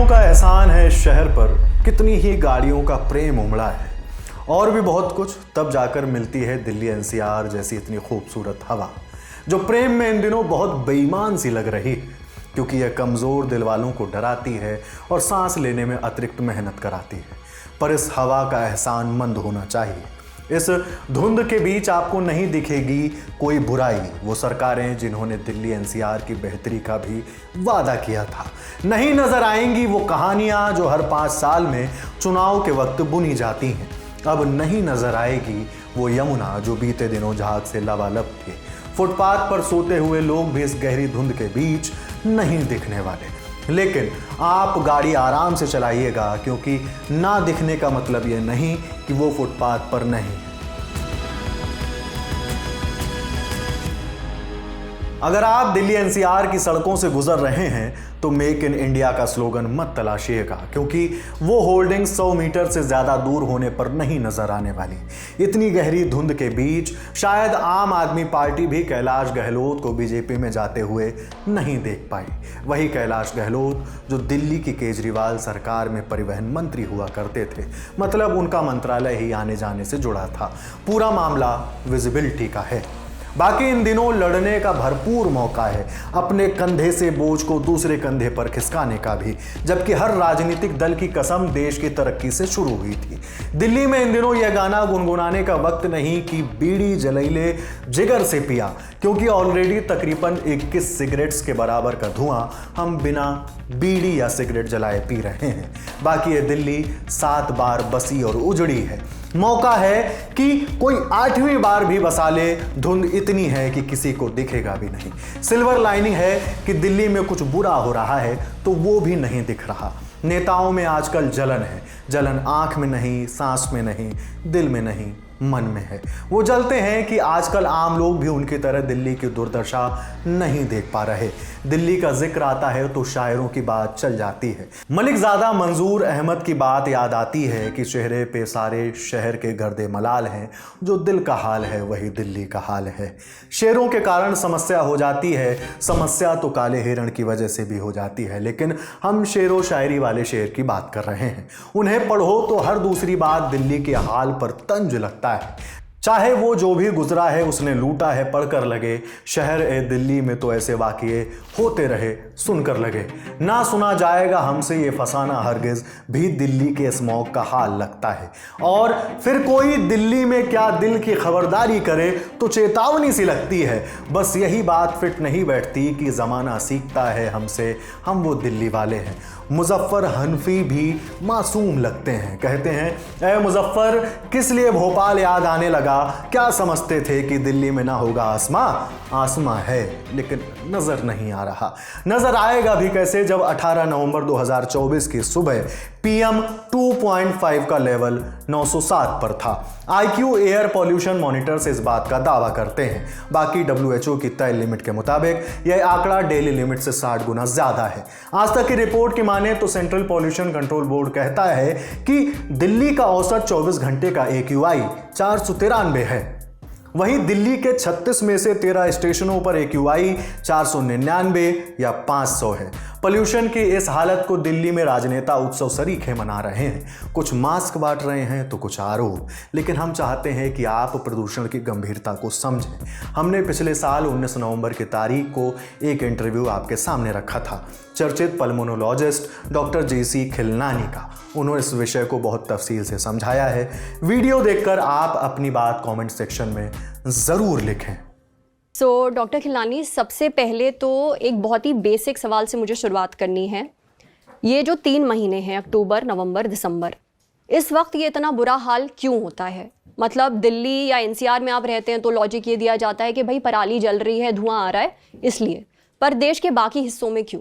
दिनों का एहसान है इस शहर पर, कितनी ही गाड़ियों का प्रेम उमड़ा है और भी बहुत कुछ, तब जाकर मिलती है दिल्ली एनसीआर जैसी इतनी खूबसूरत हवा, जो प्रेम में इन दिनों बहुत बेईमान सी लग रही है, क्योंकि यह कमज़ोर दिल वालों को डराती है और सांस लेने में अतिरिक्त मेहनत कराती है। पर इस हवा का एहसान मंद होना चाहिए। इस धुंध के बीच आपको नहीं दिखेगी कोई बुराई, वो सरकारें जिन्होंने दिल्ली एनसीआर की बेहतरी का भी वादा किया था। नहीं नजर आएंगी वो कहानियां जो हर 5 साल में चुनाव के वक्त बुनी जाती हैं। अब नहीं नजर आएगी वो यमुना जो बीते दिनों झाग से लबालब थे। फुटपाथ पर सोते हुए लोग भी इस गहरी धुंध के बीच नहीं दिखने वाले। लेकिन आप गाड़ी आराम से चलाइएगा, क्योंकि ना दिखने का मतलब ये नहीं कि वो फुटपाथ पर नहीं है। अगर आप दिल्ली एनसीआर की सड़कों से गुजर रहे हैं तो मेक इन इंडिया का स्लोगन मत तलाशिएगा, क्योंकि वो होल्डिंग 100 मीटर से ज्यादा दूर होने पर नहीं नजर आने वाली। इतनी गहरी धुंध के बीच शायद आम आदमी पार्टी भी कैलाश गहलोत को बीजेपी में जाते हुए नहीं देख पाई। वही कैलाश गहलोत जो दिल्ली की केजरीवाल सरकार में परिवहन मंत्री हुआ करते थे, मतलब उनका मंत्रालय ही आने जाने से जुड़ा था। पूरा मामला विजिबिलिटी का है। बाकी इन दिनों लड़ने का भरपूर मौका है, अपने कंधे से बोझ को दूसरे कंधे पर खिसकाने का भी, जबकि हर राजनीतिक दल की कसम देश की तरक्की से शुरू हुई थी। दिल्ली में इन दिनों यह गाना गुनगुनाने का वक्त नहीं कि बीड़ी जलैले जिगर से पिया, क्योंकि ऑलरेडी तकरीबन 21 सिगरेट्स के बराबर का धुआं हम बिना बीड़ी या सिगरेट जलाए पी रहे हैं। बाकी ये दिल्ली 7 बार बसी और उजड़ी है। मौका है कि कोई 8वीं बार भी बसा ले। धुंध इतनी है कि किसी को दिखेगा भी नहीं। सिल्वर लाइनिंग है कि दिल्ली में कुछ बुरा हो रहा है तो वो भी नहीं दिख रहा। नेताओं में आजकल जलन है। जलन आंख में नहीं, सांस में नहीं, दिल में नहीं, मन में है। वो जलते हैं कि आजकल आम लोग भी उनकी तरह दिल्ली की दुर्दशा नहीं देख पा रहे। दिल्ली का जिक्र आता है तो शायरों की बात चल जाती है। मलिकजादा मंजूर अहमद की बात याद आती है कि चेहरे पे सारे शहर के गर्दे मलाल हैं, जो दिल का हाल है वही दिल्ली का हाल है। शेरों के कारण समस्या हो जाती है, समस्या तो काले हिरण की वजह से भी हो जाती है, लेकिन हम शेरो शायरी वाले शेर की बात कर रहे हैं। उन्हें पढ़ो तो हर दूसरी बात दिल्ली के हाल पर तंज लगता है। चाहे वो जो भी गुजरा है उसने लूटा है पढ़कर लगे, शहर ए दिल्ली में तो ऐसे वाक़ये होते रहे सुनकर लगे। ना सुना जाएगा हमसे ये फसाना हरगिज़ भी दिल्ली के स्मॉग का हाल लगता है। और फिर कोई दिल्ली में क्या दिल की खबरदारी करे तो चेतावनी सी लगती है। बस यही बात फिट नहीं बैठती कि ज़माना सीखता है हमसे, हम वो दिल्ली वाले हैं। मुजफ्फर हनफी भी मासूम लगते हैं, कहते हैं ऐ मुजफ्फर किस लिए भोपाल याद आने लगा, क्या समझते थे कि दिल्ली में ना होगा आसमां। आसमां है लेकिन नजर नहीं आ रहा। नजर आएगा भी कैसे जब 18 नवंबर 2024 की सुबह PM 2.5 का लेवल 907 पर था। IQ एयर पॉल्यूशन मॉनिटर से इस बात का दावा करते हैं। बाकी WHO की तय लिमिट के मुताबिक यह आंकड़ा डेली लिमिट से 60 गुना ज्यादा है। आज तक की रिपोर्ट की माने तो सेंट्रल पॉल्यूशन कंट्रोल बोर्ड कहता है कि दिल्ली का औसत 24 घंटे का AQI 493 है। वहीं दिल्ली के 36 में से 13 स्टेशनों पर AQI 499 या 500 है। पोल्यूशन की इस हालत को दिल्ली में राजनेता उत्सव सरीखे मना रहे हैं। कुछ मास्क बांट रहे हैं तो कुछ आरोप, लेकिन हम चाहते हैं कि आप प्रदूषण की गंभीरता को समझें। हमने पिछले साल 19 नवंबर की तारीख को एक इंटरव्यू आपके सामने रखा था चर्चित पल्मोनोलॉजिस्ट डॉक्टर JC खिलनानी का। उन्होंने इस विषय को बहुत तफसील से समझाया है। वीडियो देखकर आप अपनी बात कमेंट सेक्शन में ज़रूर लिखें। डॉक्टर खिलनानी, सबसे पहले तो एक बहुत ही बेसिक सवाल से मुझे शुरुआत करनी है। ये जो 3 महीने हैं, अक्टूबर, नवंबर, दिसंबर, इस वक्त ये इतना बुरा हाल क्यों होता है? मतलब दिल्ली या NCR में आप रहते हैं तो लॉजिक ये दिया जाता है कि भाई पराली जल रही है, धुआं आ रहा है इसलिए, पर देश के बाकी हिस्सों में क्यों?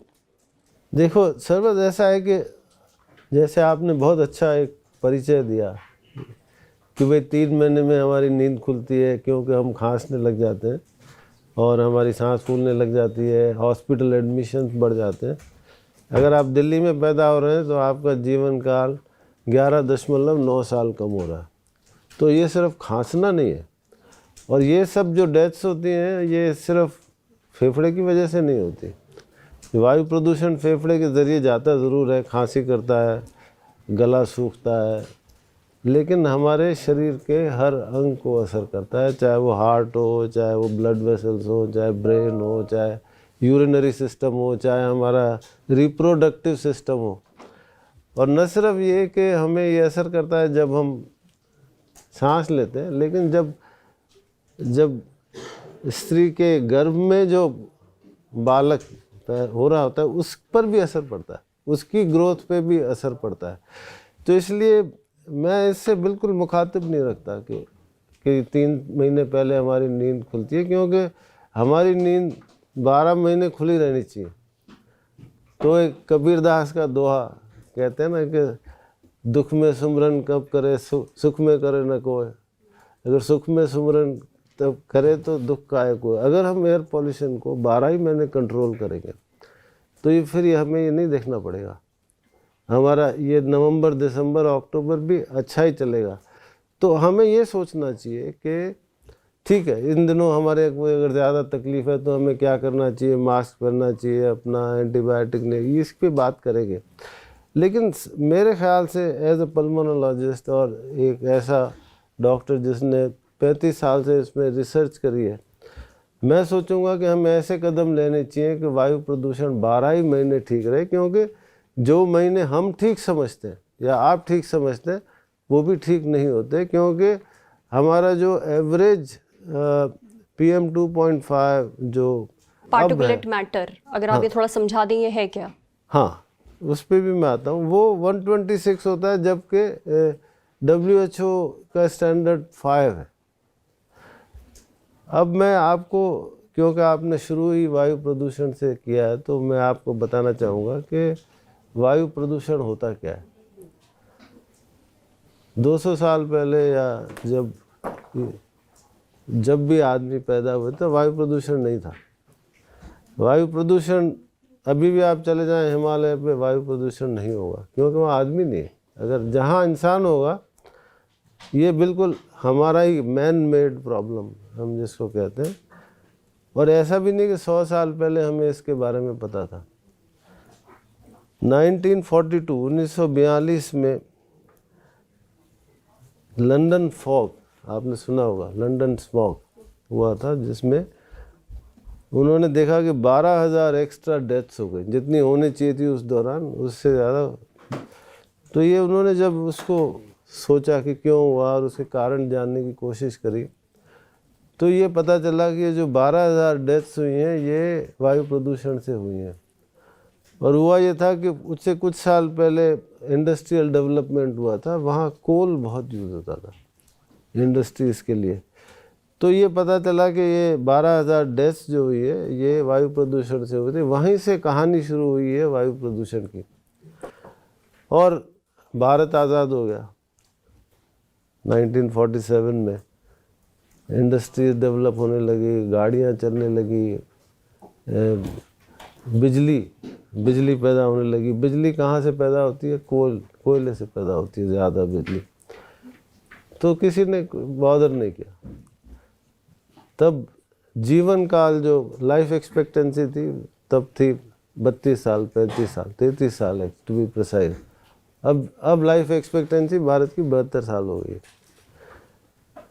देखो सरवत, ऐसा है कि जैसे आपने बहुत अच्छा एक परिचय दिया कि भाई 3 महीने में हमारी नींद खुलती है क्योंकि हम खांसने लग जाते हैं और हमारी सांस फूलने लग जाती है, हॉस्पिटल एडमिशन बढ़ जाते हैं। अगर आप दिल्ली में पैदा हो रहे हैं तो आपका जीवन काल 11.9 साल कम हो रहा है। तो ये सिर्फ खांसना नहीं है, और ये सब जो डेथ्स होती हैं ये सिर्फ फेफड़े की वजह से नहीं होती। वायु प्रदूषण फेफड़े के ज़रिए जाता ज़रूर है, खांसी करता है, गला सूखता है, लेकिन हमारे शरीर के हर अंग को असर करता है, चाहे वो हार्ट हो, चाहे वो ब्लड वेसल्स हो, चाहे ब्रेन हो, चाहे यूरिनरी सिस्टम हो, चाहे हमारा रिप्रोडक्टिव सिस्टम हो। और न सिर्फ ये कि हमें ये असर करता है जब हम सांस लेते हैं, लेकिन जब स्त्री के गर्भ में जो बालक हो रहा होता है उस पर भी असर पड़ता है, उसकी ग्रोथ पे भी असर पड़ता है। तो इसलिए मैं इससे बिल्कुल मुखातिब नहीं रखता कि 3 महीने पहले हमारी नींद खुलती है, क्योंकि हमारी नींद 12 महीने खुली रहनी चाहिए। तो एक कबीरदास का दोहा कहते हैं ना कि दुख में सुमरन कब करे, सुख में करे न कोई। अगर सुख में सुमरन तब करे तो दुख का है कोई। अगर हम एयर पॉल्यूशन को 12 ही महीने कंट्रोल करेंगे तो ये फिर हमें ये नहीं देखना पड़ेगा, हमारा ये नवंबर, दिसंबर, अक्टूबर भी अच्छा ही चलेगा। तो हमें ये सोचना चाहिए कि ठीक है, इन दिनों हमारे को अगर ज़्यादा तकलीफ़ है तो हमें क्या करना चाहिए, मास्क पहनना चाहिए, अपना एंटीबायोटिक नहीं, इस पर बात करेंगे। लेकिन मेरे ख्याल से एज ए पल्मोनोलॉजिस्ट और एक ऐसा डॉक्टर जिसने 35 साल से इसमें रिसर्च करी है, मैं सोचूंगा कि हम ऐसे कदम लेने चाहिए कि वायु प्रदूषण 12 ही महीने ठीक रहे, क्योंकि जो महीने हम ठीक समझते हैं या आप ठीक समझते हैं वो भी ठीक नहीं होते, क्योंकि हमारा जो एवरेज PM 2.5 जो पार्टिकुलेट मैटर, अगर आप ये थोड़ा समझा दें ये है क्या? हाँ, उस पर भी मैं आता हूँ। वो 126 होता है, जबकि WHO का स्टैंडर्ड 5 है। अब मैं आपको, क्योंकि आपने शुरू ही वायु प्रदूषण से किया है, तो मैं आपको बताना चाहूँगा कि वायु प्रदूषण होता क्या है। 200 साल पहले या जब भी आदमी पैदा हुए तो वायु प्रदूषण नहीं था। वायु प्रदूषण अभी भी आप चले जाएं हिमालय पे, वायु प्रदूषण नहीं होगा, क्योंकि वहाँ आदमी नहीं है। अगर जहाँ इंसान होगा, ये बिल्कुल हमारा ही मैन मेड प्रॉब्लम हम जिसको कहते हैं। और ऐसा भी नहीं कि 100 साल पहले हमें इसके बारे में पता था। 1942 में लंदन फॉग, आपने सुना होगा, लंदन स्मॉग हुआ था, जिसमें उन्होंने देखा कि 12,000 एक्स्ट्रा डेथ्स हो गई, जितनी होनी चाहिए थी उस दौरान, उससे ज़्यादा। तो ये उन्होंने जब उसको सोचा कि क्यों हुआ और उसके कारण जानने की कोशिश करी, तो ये पता चला कि ये जो 12,000 डेथ्स हुई हैं ये वायु प्रदूषण से हुई हैं। और हुआ ये था कि उससे कुछ साल पहले इंडस्ट्रियल डेवलपमेंट हुआ था, वहाँ कोल बहुत यूज़ होता था इंडस्ट्रीज़ के लिए। तो ये पता चला कि ये 12,000 डेथ्स जो हुई है ये वायु प्रदूषण से हुई थी। वहीं से कहानी शुरू हुई है वायु प्रदूषण की। और भारत आज़ाद हो गया 1947 में, इंडस्ट्रीज डेवलप होने लगी, गाड़ियाँ चलने लगी, बिजली पैदा होने लगी। बिजली कहाँ से पैदा होती है? कोयले से पैदा होती है ज़्यादा बिजली। तो किसी ने बॉदर नहीं किया। तब जीवन काल, जो लाइफ एक्सपेक्टेंसी थी तब थी 32 साल, 35 साल, 33 साल है टू बी प्रिसाइज। अब लाइफ एक्सपेक्टेंसी भारत की 72 साल हो गई।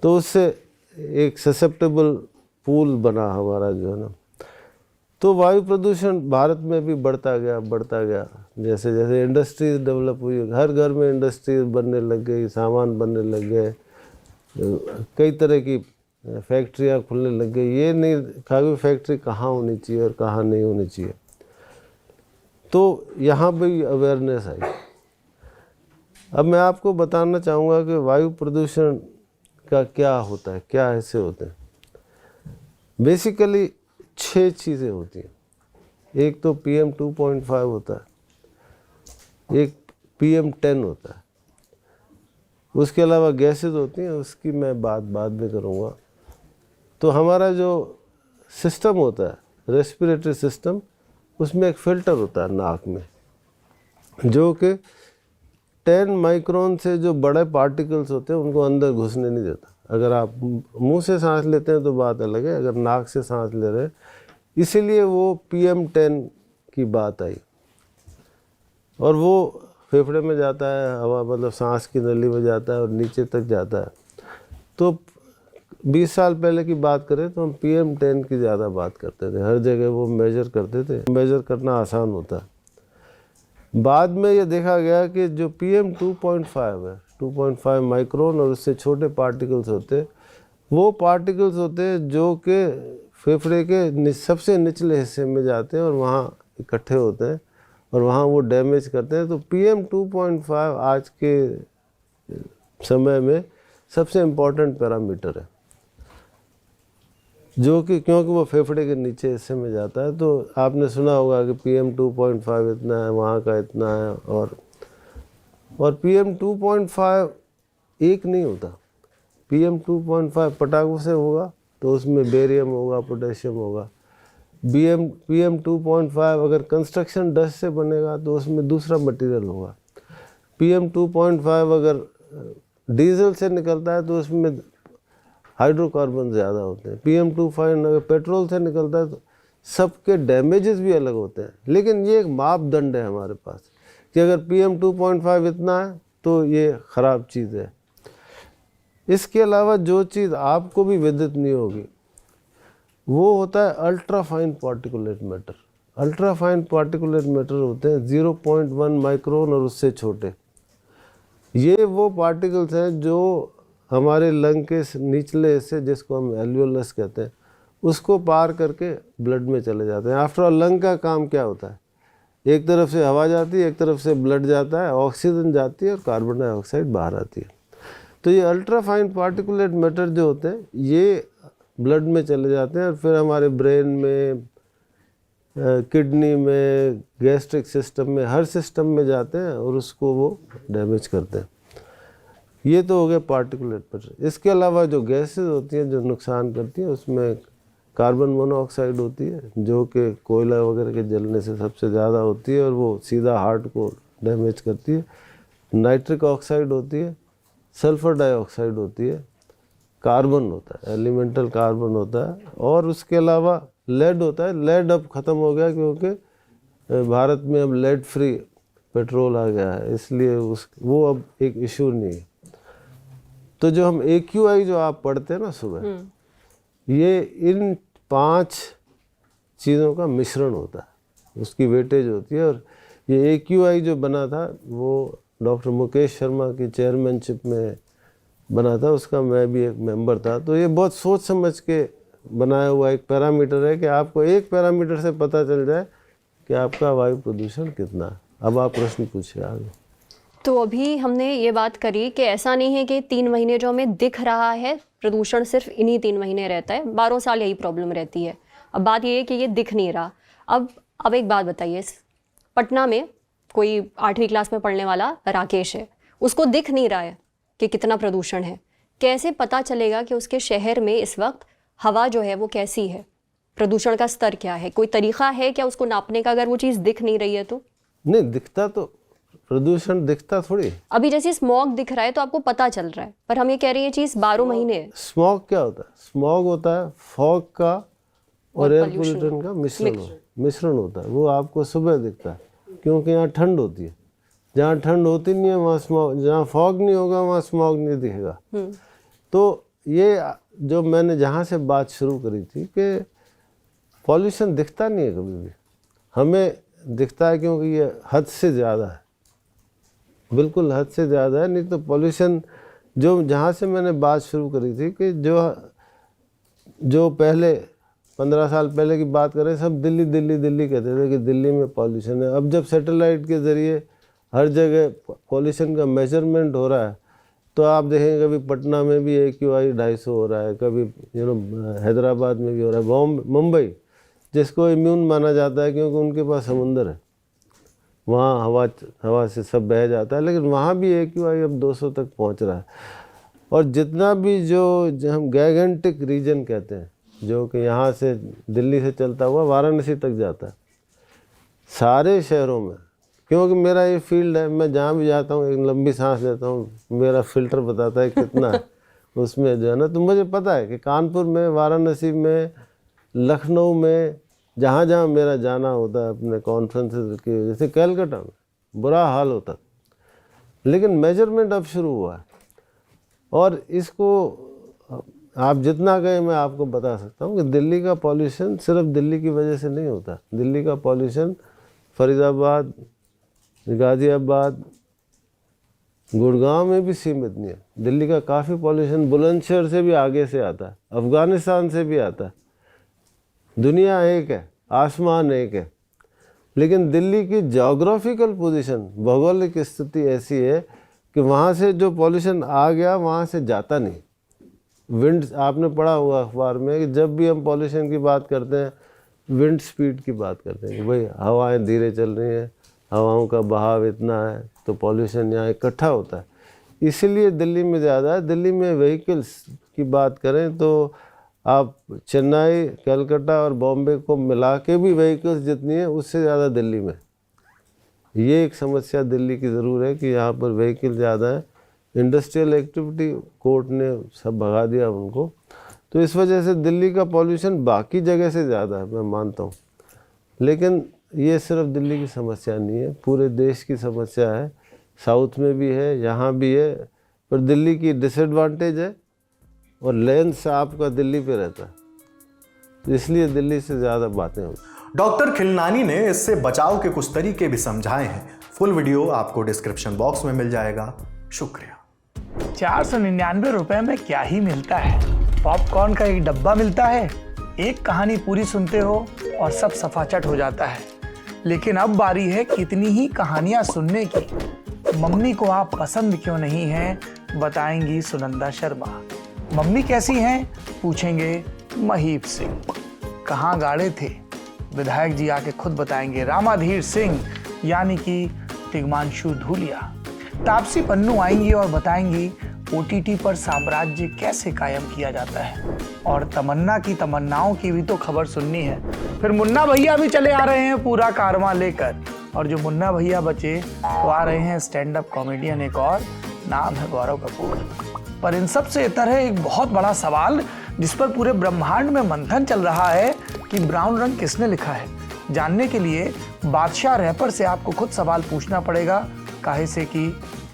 तो उससे एक ससेप्टेबल पूल बना हमारा, जो है ना। तो वायु प्रदूषण भारत में भी बढ़ता गया। जैसे जैसे इंडस्ट्रीज डेवलप हुई, हर घर में इंडस्ट्रीज बनने लग गई, सामान बनने लग गए, कई तरह की फैक्ट्रियाँ खुलने लग गई। ये नहीं कहा कि फैक्ट्री कहाँ होनी चाहिए और कहाँ नहीं होनी चाहिए। तो यहाँ भी अवेयरनेस आई। अब मैं आपको बताना चाहूँगा कि वायु प्रदूषण का क्या होता है, क्या हिस्से होते हैं। बेसिकली 6 चीज़ें होती हैं। एक तो PM 2.5 होता है, एक PM 10 होता है, उसके अलावा गैसेज होती हैं, उसकी मैं बात बाद में करूँगा। तो हमारा जो सिस्टम होता है, रेस्पिरेटरी सिस्टम, उसमें एक फ़िल्टर होता है नाक में, जो कि 10 माइक्रोन से जो बड़े पार्टिकल्स होते हैं उनको अंदर घुसने नहीं देता। अगर आप मुंह से सांस लेते हैं तो बात अलग है, अगर नाक से सांस ले रहे हैं, इसीलिए वो PM 10 की बात आई और वो फेफड़े में जाता है, हवा मतलब सांस की नली में जाता है और नीचे तक जाता है। तो 20 साल पहले की बात करें तो हम PM10 की ज़्यादा बात करते थे, हर जगह वो मेजर करते थे, मेजर करना आसान होता है। बाद में ये देखा गया कि जो PM2.5 है, 2.5 माइक्रोन और उससे छोटे पार्टिकल्स होते, वो पार्टिकल्स होते हैं जो कि फेफड़े के सबसे निचले हिस्से में जाते हैं और वहाँ इकट्ठे होते हैं और वहाँ वो डैमेज करते हैं। तो PM2.5 आज के समय में सबसे इम्पोर्टेंट पैरामीटर है, जो कि क्योंकि वो फेफड़े के नीचे हिस्से में जाता है। तो आपने सुना होगा कि PM2.5 इतना है, वहाँ का इतना है। और PM2.5 एक नहीं होता, PM2.5 पटाखों से होगा तो उसमें बेरियम होगा, पोटेशियम होगा। PM2.5 अगर कंस्ट्रक्शन डस्ट से बनेगा तो उसमें दूसरा मटेरियल होगा। PM2.5 अगर डीजल से निकलता है तो उसमें हाइड्रोकार्बन ज़्यादा होते हैं। PM2.5 अगर पेट्रोल से निकलता है तो सबके डैमेजेस भी अलग होते हैं। लेकिन ये एक मापदंड है हमारे पास कि अगर PM2.5 इतना है तो ये ख़राब चीज़ है। इसके अलावा जो चीज़ आपको भी विदित नहीं होगी वो होता है ultra fine particulate matter. Ultra fine particulate matter होते हैं 0.1 माइक्रोन और उससे छोटे। ये वो पार्टिकल्स हैं जो हमारे लंग के निचले हिस्से, जिसको हम एल्वियोलस कहते हैं, उसको पार करके ब्लड में चले जाते हैं। आफ्टर ऑल लंग का काम क्या होता है, एक तरफ से हवा जाती है, एक तरफ से ब्लड जाता है, ऑक्सीजन जाती है और कार्बन डाइऑक्साइड बाहर आती है। तो ये अल्ट्रा फाइन पार्टिकुलेट मैटर जो होते हैं ये ब्लड में चले जाते हैं और फिर हमारे ब्रेन में, किडनी में, गैस्ट्रिक सिस्टम में, हर सिस्टम में जाते हैं और उसको वो डैमेज करते हैं। ये तो हो गया पार्टिकुलेट मैटर। इसके अलावा जो गैसेस होती हैं जो नुकसान करती हैं, उसमें कार्बन मोनोऑक्साइड होती है जो कि कोयला वगैरह के जलने से सबसे ज़्यादा होती है और वो सीधा हार्ट को डैमेज करती है। नाइट्रिक ऑक्साइड होती है, सल्फ़र डाइऑक्साइड होती है, कार्बन होता है, एलिमेंटल कार्बन होता है, और उसके अलावा लेड होता है। लेड अब ख़त्म हो गया क्योंकि भारत में अब लेड फ्री पेट्रोल आ गया है, इसलिए वो अब एक इशू नहीं है। तो जो हम AQI जो आप पढ़ते हैं ना सुबह, ये इन 5 चीज़ों का मिश्रण होता है, उसकी वेटेज होती है। और ये AQI जो बना था वो डॉक्टर मुकेश शर्मा की चेयरमैनशिप में बना था, उसका मैं भी एक मेंबर था। तो ये बहुत सोच समझ के बनाया हुआ एक पैरामीटर है कि आपको एक पैरामीटर से पता चल जाए कि आपका वायु प्रदूषण कितना है। अब आप प्रश्न पूछिए आगे। तो अभी हमने ये बात करी कि ऐसा नहीं है कि 3 महीने जो हमें दिख रहा है प्रदूषण सिर्फ इन्हीं 3 महीने रहता है, 12 साल यही प्रॉब्लम रहती है। अब बात ये है कि ये दिख नहीं रहा। अब एक बात बताइए, पटना में कोई 8वीं क्लास में पढ़ने वाला राकेश है, उसको दिख नहीं रहा है कि कितना प्रदूषण है। कैसे पता चलेगा कि उसके शहर में इस वक्त हवा जो है वो कैसी है, प्रदूषण का स्तर क्या है? कोई तरीका है क्या उसको नापने का, अगर वो चीज़ दिख नहीं रही है तो? नहीं दिखता, तो प्रदूषण दिखता थोड़ी। अभी जैसे स्मॉग दिख रहा है तो आपको पता चल रहा है, पर हम ये कह रहे हैं ये चीज़ 12 महीने है। स्मॉग क्या होता है? स्मॉग होता है फॉग का और एयर पोल्यूशन का मिश्रण होता है। वो आपको सुबह दिखता है क्योंकि यहाँ ठंड होती है। जहाँ ठंड होती नहीं है वहाँ स्मॉग, जहाँ फॉग नहीं होगा वहाँ स्मॉग नहीं दिखेगा। तो ये जो मैंने जहाँ से बात शुरू करी थी कि पॉल्यूशन दिखता नहीं है कभी भी, हमें दिखता है क्योंकि ये हद से ज़्यादा है, बिल्कुल हद से ज़्यादा है। नहीं तो पॉल्यूशन जो जहाँ से मैंने बात शुरू करी थी कि जो पहले 15 साल पहले की बात करें, सब दिल्ली दिल्ली दिल्ली कहते थे कि दिल्ली में पॉल्यूशन है। अब जब सैटेलाइट के ज़रिए हर जगह पॉल्यूशन का मेजरमेंट हो रहा है तो आप देखेंगे कभी पटना में भी AQI 250 हो रहा है, कभी हैदराबाद में भी हो रहा है। मुंबई जिसको इम्यून माना जाता है क्योंकि उनके पास समुंदर है, वहाँ हवा से सब बह जाता है, लेकिन वहाँ भी AQI अब 200 तक पहुँच रहा है। और जितना भी जो हम गैगेंटिक रीजन कहते हैं, जो कि यहाँ से दिल्ली से चलता हुआ वाराणसी तक जाता है, सारे शहरों में, क्योंकि मेरा ये फील्ड है, मैं जहाँ भी जाता हूँ एक लंबी सांस लेता हूँ, मेरा फिल्टर बताता है कितना है उसमें जो है ना। तो मुझे पता है कि कानपुर में, वाराणसी में, लखनऊ में, जहाँ जहाँ मेरा जाना होता है अपने कॉन्फ्रेंसेस की वजह से, कलकत्ता में बुरा हाल होता, लेकिन मेजरमेंट अब शुरू हुआ है। और इसको आप जितना कहें मैं आपको बता सकता हूँ कि दिल्ली का पॉल्यूशन सिर्फ दिल्ली की वजह से नहीं होता। दिल्ली का पॉल्यूशन फरीदाबाद, गाज़ियाबाद, गुड़गांव में भी सीमित नहीं है। दिल्ली का काफ़ी पॉल्यूशन बुलंदशहर से भी आगे से आता है, अफ़गानिस्तान से भी आता है। दुनिया एक है, आसमान एक है, लेकिन दिल्ली की जोग्राफिकल पोजीशन, भौगोलिक स्थिति ऐसी है कि वहाँ से जो पॉल्यूशन आ गया वहाँ से जाता नहीं। विंड, आपने पढ़ा होगा अखबार में कि जब भी हम पॉल्यूशन की बात करते हैं विंड स्पीड की बात करते हैं कि भाई हवाएं धीरे चल रही हैं, हवाओं का बहाव इतना है, तो पॉल्यूशन यहाँ इकट्ठा होता है, इसीलिए दिल्ली में ज़्यादा है। दिल्ली में व्हीकल्स की बात करें तो आप चेन्नई, कलकत्ता और बॉम्बे को मिला के भी व्हीकल्स जितनी है उससे ज़्यादा दिल्ली में। ये एक समस्या दिल्ली की ज़रूर है कि यहाँ पर व्हीकल ज़्यादा है। इंडस्ट्रियल एक्टिविटी कोर्ट ने सब भगा दिया उनको, तो इस वजह से दिल्ली का पॉल्यूशन बाकी जगह से ज़्यादा है, मैं मानता हूँ। लेकिन ये सिर्फ दिल्ली की समस्या नहीं है, पूरे देश की समस्या है। साउथ में भी है, यहाँ भी है, पर दिल्ली की डिसएडवांटेज है और लेंस आपका दिल्ली पे रहता है, तो इसलिए दिल्ली से ज़्यादा बातें होती। डॉक्टर खिलनानी ने इससे बचाव के कुछ तरीके भी समझाए हैं। फुल वीडियो आपको डिस्क्रिप्शन बॉक्स में मिल जाएगा। शुक्रिया। 499 रुपए में क्या ही मिलता है? पॉपकॉर्न का एक डब्बा मिलता है, एक कहानी पूरी सुनते हो और सब सफाचट हो जाता है। लेकिन अब बारी है कितनी ही कहानियां सुनने की। मम्मी को आप पसंद क्यों नहीं हैं, बताएंगी सुनंदा शर्मा। मम्मी कैसी हैं, पूछेंगे महीप सिंह। कहाँ गाड़े थे, विधायक जी आके खुद बताएंगे रामाधीर सिंह यानी कि तिग्मांशु धूलिया। तापसी पन्नू आएंगी और बताएंगी ओटीटी पर साम्राज्य कैसे कायम किया जाता है। और तमन्ना की तमन्नाओं की भी तो खबर सुननी है। फिर मुन्ना भैया भी चले आ रहे हैं पूरा कारवां लेकर, और जो मुन्ना भैया बचे तो आ रहे हैं स्टैंड अप कॉमेडियन, एक और नाम है गौरव कपूर। पर इन सब से इतर है एक बहुत बड़ा सवाल जिस पर पूरे ब्रह्मांड में मंथन चल रहा है कि ब्राउन रंग किसने लिखा है। जानने के लिए बादशाह रैपर से आपको खुद सवाल पूछना पड़ेगा, काहे से कि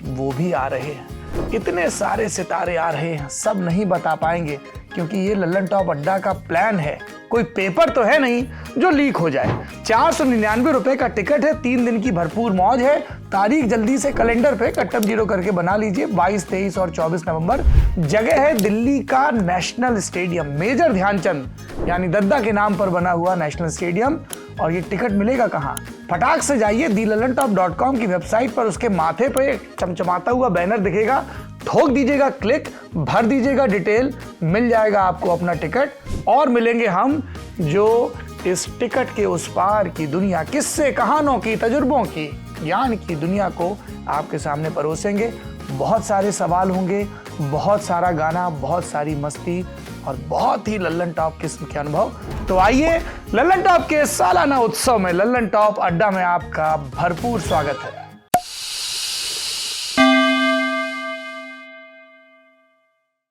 वो भी आ रहे हैं। इतने सारे सितारे आ रहे हैं, सब नहीं बता पाएंगे क्योंकि ये लल्लन टॉप अड्डा का प्लान है। कोई पेपर तो है नहीं जो लीक हो जाए। 499 रुपए का टिकट है, 3 दिन की भरपूर मौज है। तारीख जल्दी से कैलेंडर पे कट्टम जीरो करके बना लीजिए, 22, 23 और 24 नवंबर। जगह है दिल्ली का नेशनल स्टेडियम, मेजर ध्यानचंद यानी दद्दा के नाम पर बना हुआ नेशनल स्टेडियम। और ये टिकट मिलेगा कहाँ? फटाक से जाइए thelallanTop.com की वेबसाइट पर, उसके माथे पे चमचमाता हुआ बैनर दिखेगा, ठोक दीजिएगा क्लिक, भर दीजिएगा डिटेल, मिल जाएगा आपको अपना टिकट। और मिलेंगे हम जो इस टिकट के उस पार की दुनिया, किस्से कहानों की, तजुर्बों की, ज्ञान की दुनिया को आपके सामने परोसेंगे। बहुत सारे सवाल होंगे, बहुत सारा गाना, बहुत सारी मस्ती और बहुत ही लल्लन टॉप किस्म के अनुभव। तो आइए, लल्लन टॉप के सालाना उत्सव में लल्लन टॉप अड्डा में आपका भरपूर स्वागत है।